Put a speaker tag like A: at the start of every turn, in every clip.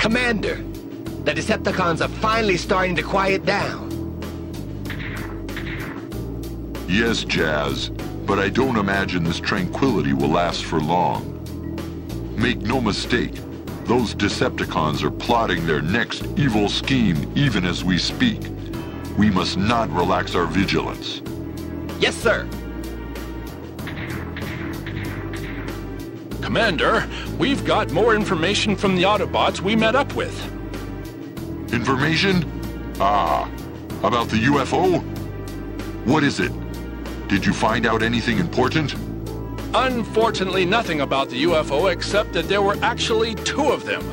A: Commander, the Decepticons are finally starting to quiet down.
B: Yes, Jazz, but I don't imagine this tranquility will last for long. Make no mistake, those Decepticons are plotting their next evil scheme even as we speak. We must not relax our vigilance.
A: Yes, sir.
C: Commander, we've got more information from the Autobots we met up with.
B: Information? Ah, about the UFO? What is it? Did you find out anything important?
C: Unfortunately, nothing about the UFO except that there were actually 2 of them.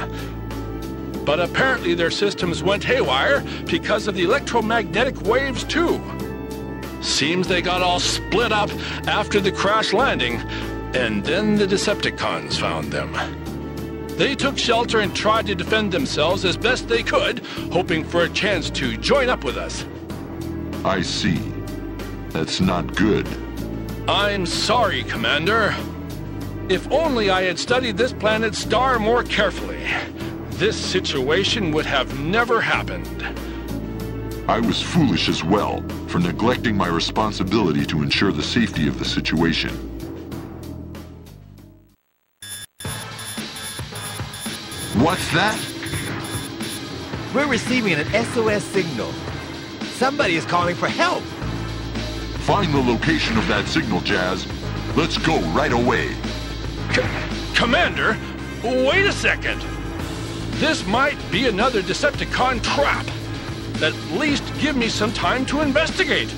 C: But apparently their systems went haywire because of the electromagnetic waves too. Seems they got all split up after the crash landing, and then the Decepticons found them. They took shelter and tried to defend themselves as best they could, hoping for a chance to join up with us.
B: I see. That's not good.
C: I'm sorry, Commander. If only I had studied this planet's star more carefully, this situation would have never happened.
B: I was foolish as well for neglecting my responsibility to ensure the safety of the situation. What's that?
A: We're receiving an SOS signal. Somebody is calling for help.
B: Find the location of that signal, Jazz. Let's go right away.
C: Commander, wait a second. This might be another Decepticon trap. At least give me some time to investigate.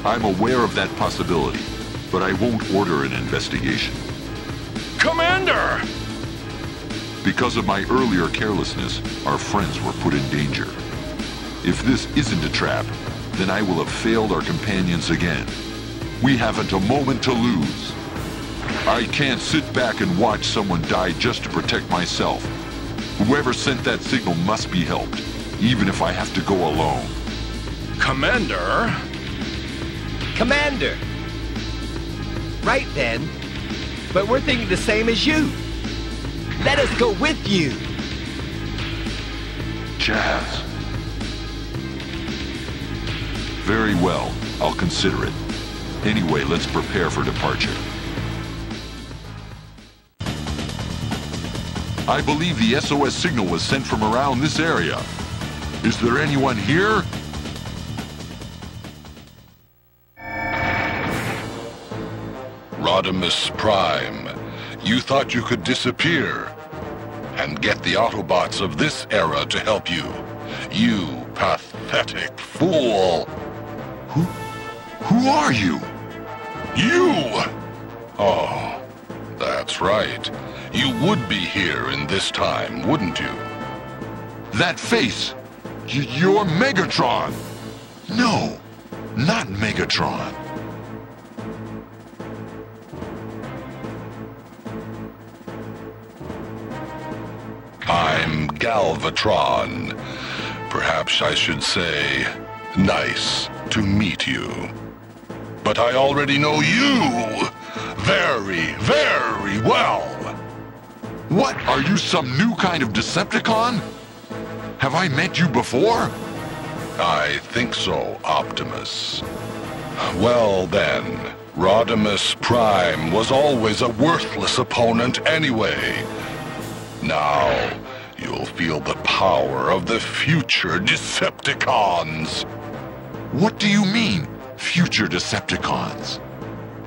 B: I'm aware of that possibility, but I won't order an investigation.
C: Commander!
B: Because of my earlier carelessness, our friends were put in danger. If this isn't a trap, then I will have failed our companions again. We haven't a moment to lose. I can't sit back and watch someone die just to protect myself. Whoever sent that signal must be helped, even if I have to go alone.
C: Commander?
A: Commander! Right then. But we're thinking the same as you. Let us go with you.
B: Jazz. Very well. I'll consider it. Anyway, let's prepare for departure. I believe the SOS signal was sent from around this area. Is there anyone here?
D: Rodimus Prime, you thought you could disappear and get the Autobots of this era to help you. You pathetic fool!
B: Who are you?
D: You! Oh, that's right. You would be here in this time, wouldn't you?
B: That face! You're Megatron! No, not Megatron.
D: I'm Galvatron. Perhaps I should say, nice to meet you. But I already know you very, very well.
B: What? Are you some new kind of Decepticon? Have I met you before?
D: I think so, Optimus. Well then, Rodimus Prime was always a worthless opponent anyway. Now, you'll feel the power of the future Decepticons.
B: What do you mean, future Decepticons?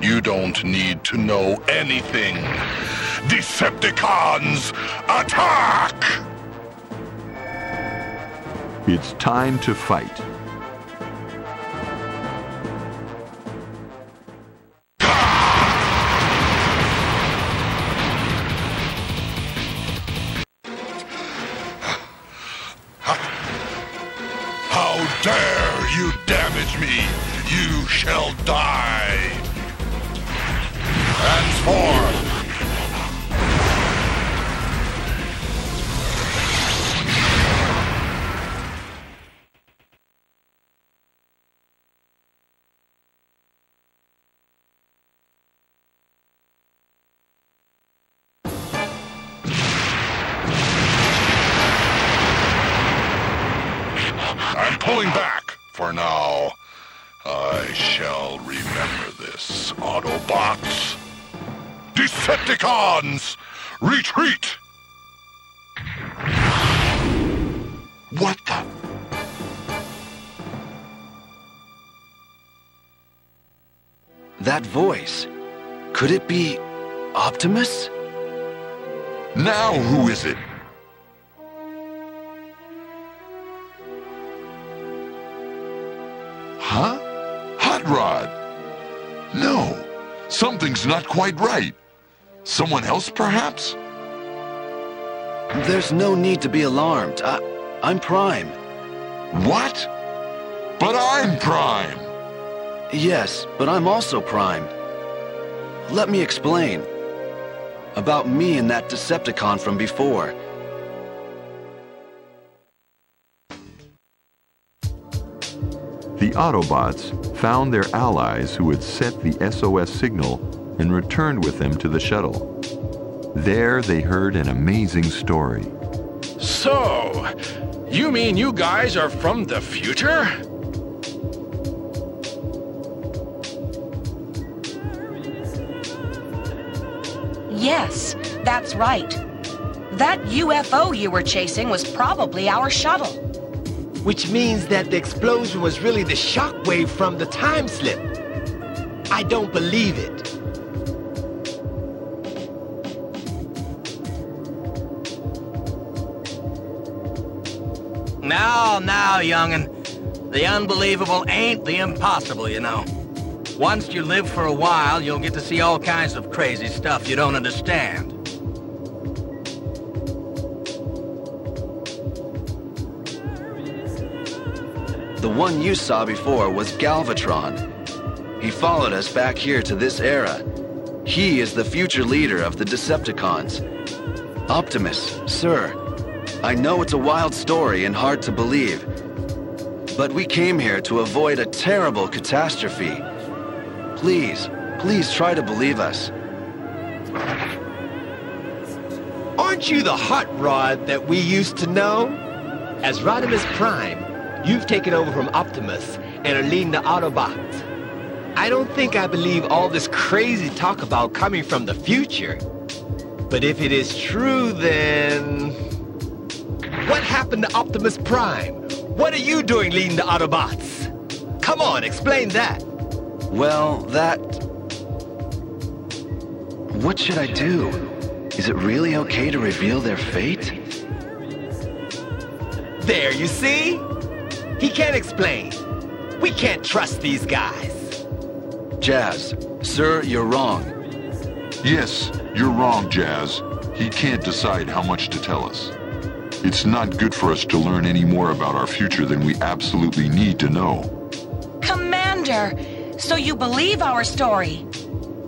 D: You don't need to know anything. Decepticons, attack!
B: It's time to fight.
D: How dare you damage me! You shall die! Transform! pulling back. For now, I shall remember this, Autobots. Decepticons, retreat!
B: What the?
E: That voice. Could it be Optimus?
B: Now who is it? Huh? Hot Rod? No, something's not quite right. Someone else, perhaps?
E: There's no need to be alarmed. I'm Prime.
B: What? But I'm Prime.
E: Yes, but I'm also Prime. Let me explain. About me and that Decepticon from before.
F: The Autobots found their allies who had set the SOS signal and returned with them to the shuttle. There they heard an amazing story.
C: So, you mean you guys are from the future?
G: Yes, that's right. That UFO you were chasing was probably our shuttle.
A: Which means that the explosion was really the shockwave from the time slip. I don't believe it.
H: Now, young'un. The unbelievable ain't the impossible, you know. Once you live for a while, you'll get to see all kinds of crazy stuff you don't understand.
E: The one you saw before was Galvatron. He followed us back here to this era. He is the future leader of the Decepticons. Optimus, sir. I know it's a wild story and hard to believe, but we came here to avoid a terrible catastrophe. Please, please try to believe us.
A: Aren't you the hot rod that we used to know? As Rodimus Prime, you've taken over from Optimus and are leading the Autobots. I don't think I believe all this crazy talk about coming from the future. But if it is true, then... What happened to Optimus Prime? What are you doing leading the Autobots? Come on, explain that.
E: Well, that... What should I do? Is it really okay to reveal their fate?
A: There, you see? He can't explain. We can't trust these guys.
E: Jazz, sir, you're wrong.
B: Yes, you're wrong, Jazz. He can't decide how much to tell us. It's not good for us to learn any more about our future than we absolutely need to know.
G: Commander, so you believe our story?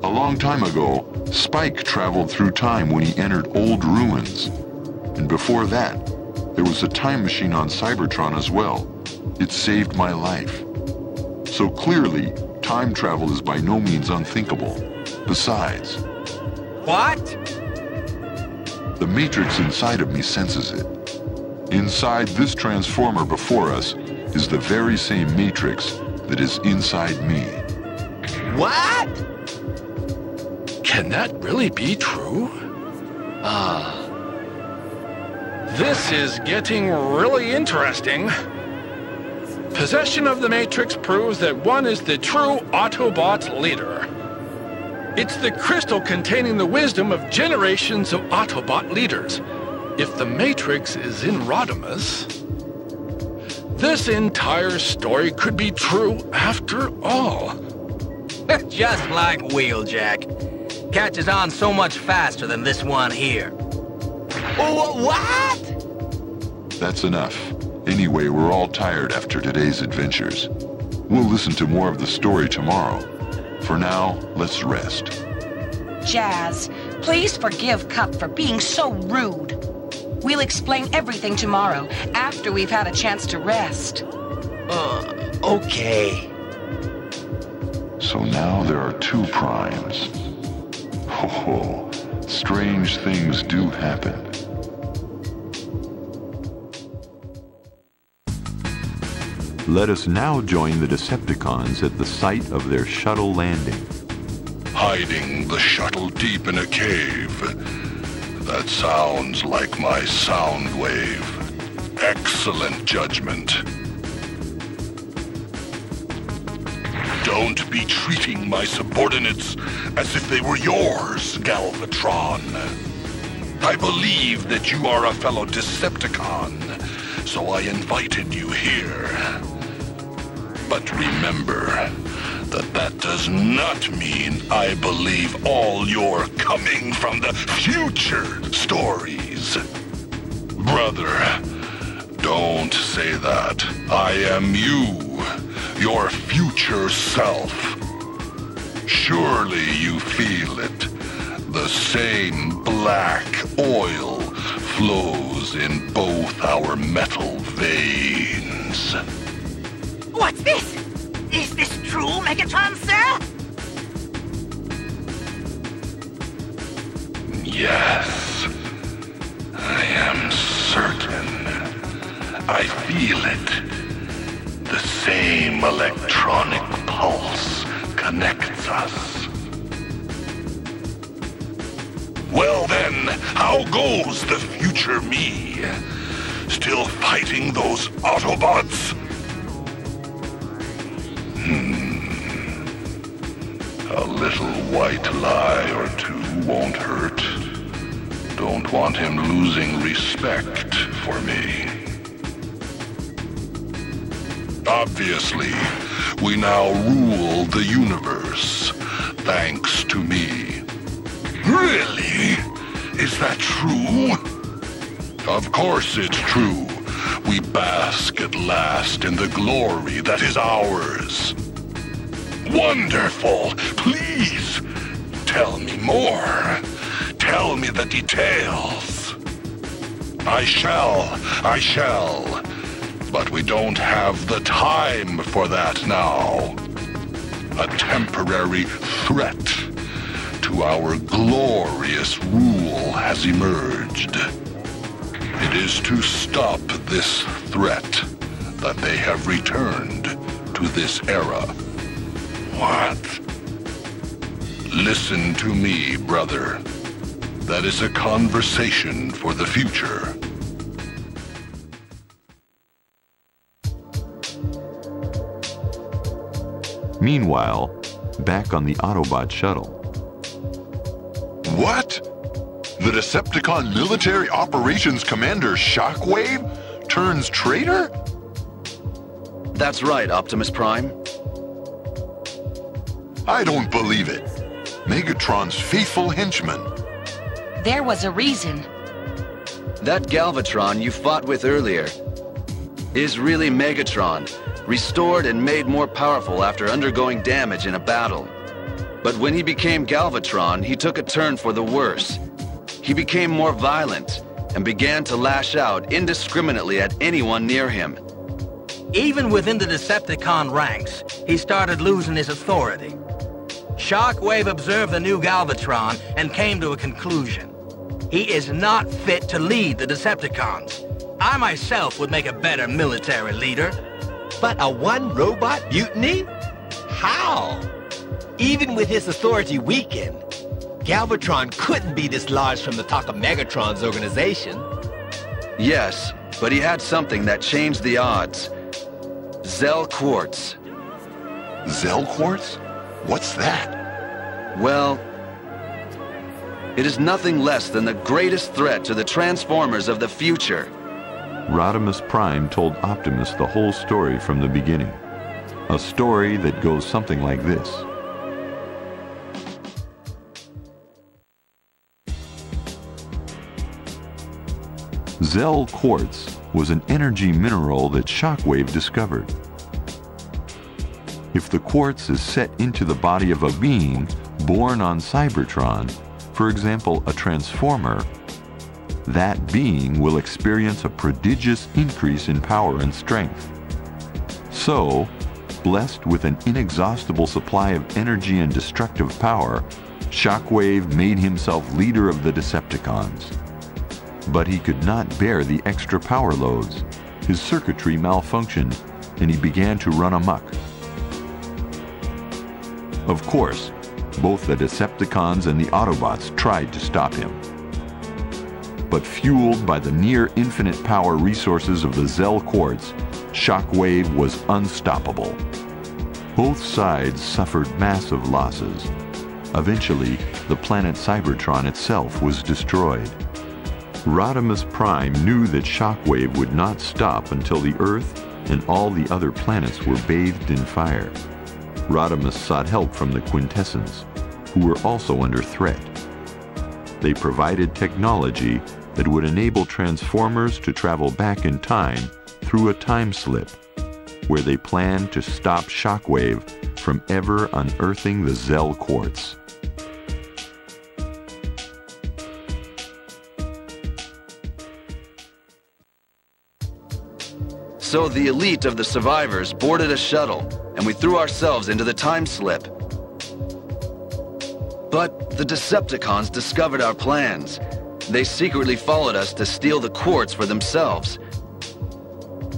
B: A long time ago, Spike traveled through time when he entered old ruins. And before that, there was a time machine on Cybertron as well. It saved my life. So clearly, time travel is by no means unthinkable. Besides...
H: What?
B: The Matrix inside of me senses it. Inside this transformer before us is the very same Matrix that is inside me.
A: What?
C: Can that really be true? This is getting really interesting. Possession of the Matrix proves that one is the true Autobot leader. It's the crystal containing the wisdom of generations of Autobot leaders. If the Matrix is in Rodimus, this entire story could be true after all.
H: Just like Wheeljack. Catches on so much faster than this one here.
A: What?
B: That's enough. Anyway, we're all tired after today's adventures. We'll listen to more of the story tomorrow. For now, let's rest.
G: Jazz, please forgive Cup for being so rude. We'll explain everything tomorrow, after we've had a chance to rest.
A: Okay.
B: So now there are two primes. Ho ho, strange things do happen.
F: Let us now join the Decepticons at the site of their shuttle landing.
D: Hiding the shuttle deep in a cave. That sounds like my sound wave. Excellent judgment. Don't be treating my subordinates as if they were yours, Galvatron. I believe that you are a fellow Decepticon, so I invited you here. But remember that that does not mean I believe all your coming from the future stories. Brother, don't say that. I am you. Your future self. Surely you feel it. The same black oil flows in both our metal veins.
I: What's this? Is this true, Megatron, sir?
D: Yes. I am certain. I feel it. The same electronic pulse connects us. Well then, how goes the future me? Still fighting those Autobots? A little white lie or two won't hurt. Don't want him losing respect for me. Obviously, we now rule the universe, thanks to me. Really? Is that true? Of course it's true. We bask at last in the glory that is ours. Wonderful! Please, tell me more. Tell me the details. I shall. But we don't have the time for that now. A temporary threat to our glorious rule has emerged. It is to stop this threat that they have returned to this era. What? Listen to me, brother. That is a conversation for the future.
F: Meanwhile, back on the Autobot shuttle.
B: What? The Decepticon Military Operations Commander Shockwave turns traitor?
E: That's right, Optimus Prime.
B: I don't believe it. Megatron's faithful henchman.
G: There was a reason.
E: That Galvatron you fought with earlier is really Megatron, restored and made more powerful after undergoing damage in a battle. But when he became Galvatron, he took a turn for the worse. He became more violent and began to lash out indiscriminately at anyone near him.
H: Even within the Decepticon ranks, he started losing his authority. Shockwave observed the new Galvatron and came to a conclusion. He is not fit to lead the Decepticons. I myself would make a better military leader.
A: But a one-robot mutiny? How? Even with his authority weakened, Galvatron couldn't be dislodged from the talk of Megatron's organization.
E: Yes, but he had something that changed the odds. Zell Quartz.
B: Zell Quartz? What's that?
E: Well, it is nothing less than the greatest threat to the Transformers of the future.
F: Rodimus Prime told Optimus the whole story from the beginning. A story that goes something like this. Zell Quartz was an energy mineral that Shockwave discovered. If the quartz is set into the body of a being born on Cybertron, for example, a Transformer, that being will experience a prodigious increase in power and strength. So, blessed with an inexhaustible supply of energy and destructive power, Shockwave made himself leader of the Decepticons. But he could not bear the extra power loads. His circuitry malfunctioned, and he began to run amok. Of course, both the Decepticons and the Autobots tried to stop him. But fueled by the near-infinite power resources of the Zell Quartz, Shockwave was unstoppable. Both sides suffered massive losses. Eventually, the planet Cybertron itself was destroyed. Rodimus Prime knew that Shockwave would not stop until the Earth and all the other planets were bathed in fire. Rodimus sought help from the Quintessence, who were also under threat. They provided technology that would enable Transformers to travel back in time through a time slip, where they planned to stop Shockwave from ever unearthing the Zell Quartz.
E: So the elite of the survivors boarded a shuttle, and we threw ourselves into the time slip. But the Decepticons discovered our plans. They secretly followed us to steal the quartz for themselves,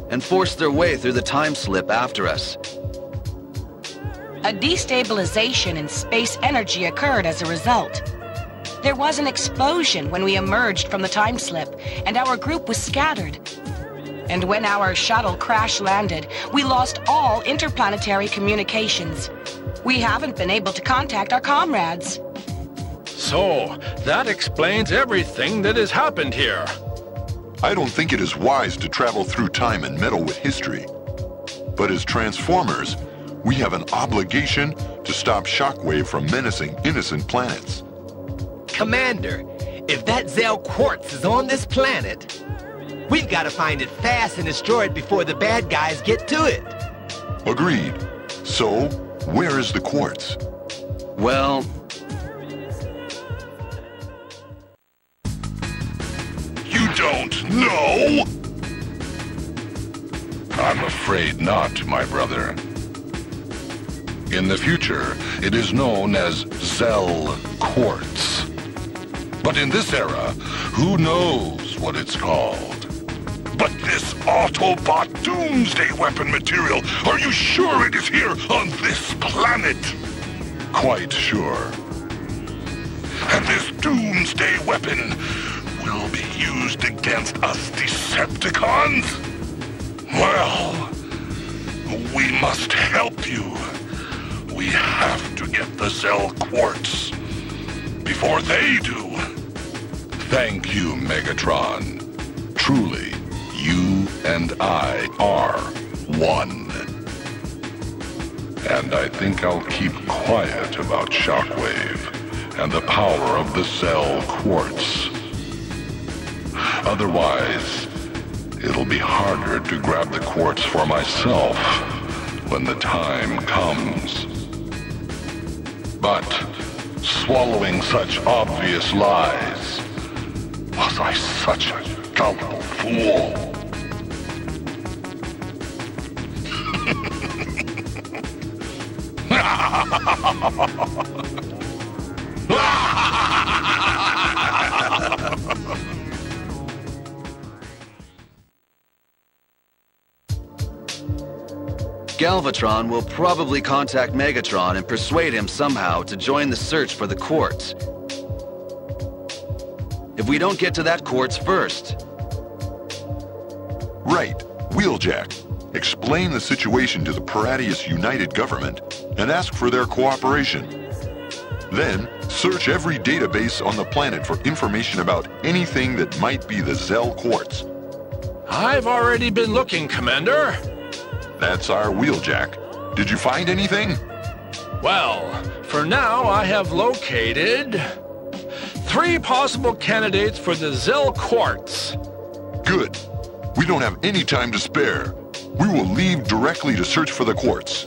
E: and forced their way through the time slip after us.
G: A destabilization in space energy occurred as a result. There was an explosion when we emerged from the time slip, and our group was scattered. And when our shuttle crash-landed, we lost all interplanetary communications. We haven't been able to contact our comrades.
C: So, that explains everything that has happened here.
B: I don't think it is wise to travel through time and meddle with history. But as Transformers, we have an obligation to stop Shockwave from menacing innocent planets.
A: Commander, if that Zell Quartz is on this planet, we've got to find it fast and destroy it before the bad guys get to it.
B: Agreed. So, where is the quartz?
E: Well...
D: You don't know? I'm afraid not, my brother. In the future, it is known as Zell Quartz. But in this era, who knows what it's called? But this Autobot doomsday weapon material, are you sure it is here on this planet? Quite sure. And this doomsday weapon will be used against us Decepticons? Well, we must help you. We have to get the Zell Quartz before they do. Thank you, Megatron. Truly, you and I are one. And I think I'll keep quiet about Shockwave and the power of the Zell Quartz. Otherwise, it'll be harder to grab the quartz for myself when the time comes. But swallowing such obvious lies, was I such a gullible fool?
E: Galvatron will probably contact Megatron and persuade him somehow to join the search for the quartz. If we don't get to that quartz first.
B: Right. Wheeljack. Explain the situation to the Paradius United Government and ask for their cooperation. Then, search every database on the planet for information about anything that might be the Zell Quartz.
C: I've already been looking, Commander.
B: That's our Wheeljack. Did you find anything?
C: Well, for now I have located 3 possible candidates for the Zell Quartz.
B: Good. We don't have any time to spare. We will leave directly to search for the quartz.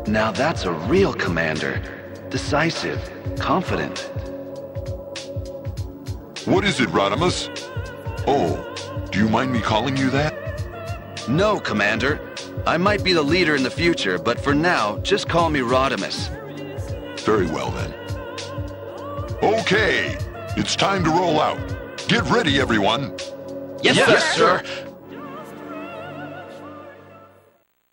E: Now that's a real commander. Decisive, confident.
B: What is it, Rodimus? Oh, do you mind me calling you that?
E: No, Commander. I might be the leader in the future, but for now, just call me Rodimus.
B: Very well, then. Okay, it's time to roll out. Get ready, everyone.
C: Yes, sir.